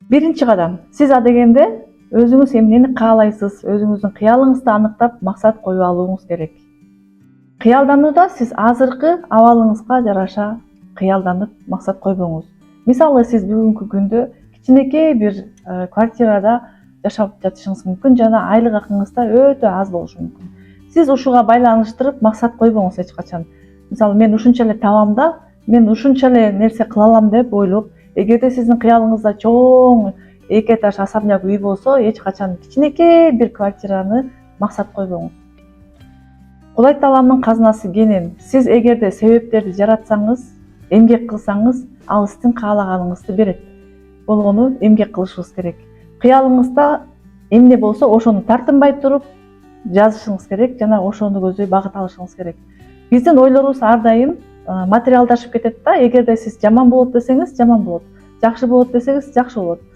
Биринчи кадам, сиз адегенде өзүңүз эмнени каалайсыз, өзүңүздүн кыялыңызды аныктап максат коюп алууңуз керек. Кыялданууда сиз азыркы абалыңызга жараша кыялданып максат койбоңуз. Мисалы, сиз бүгүнкү күндө кичинекей бир квартирада жашап жатышыңыз мүмкүн жана айлык акыңыз да өтө аз болушу мүмкүн. Сиз ушуга байланыштырып максат койбоңуз эч качан. Мисалы, мен ушунча эле табам да, мен ушунча эле нерсе кыла алам деп ойлоп, эгерде сиздин кыялыңызда чоң эки этаж особняк үй болсо, эч качан кичинекей бир квартираны максат койбоңуз. Кудай Тааланын казынасы кенен. Сиз эгерде себептерди жаратсаңыз, эмгек кылсаңыз, ал сиздин каалаганыңызды берет. Болгону эмгек кылышыбыз керек. Кыялыңызда эмне болсо ошону тартынбай туруп жазышыңыз керек жана ошону көздөй багыт алышыңыз керек. Биздин ойлорубуз ар дайым материалдашып кетет да. Эгерде сиз жаман болот десеңиз, жаман болот. Жакшы болот десеңиз, жакшы болот.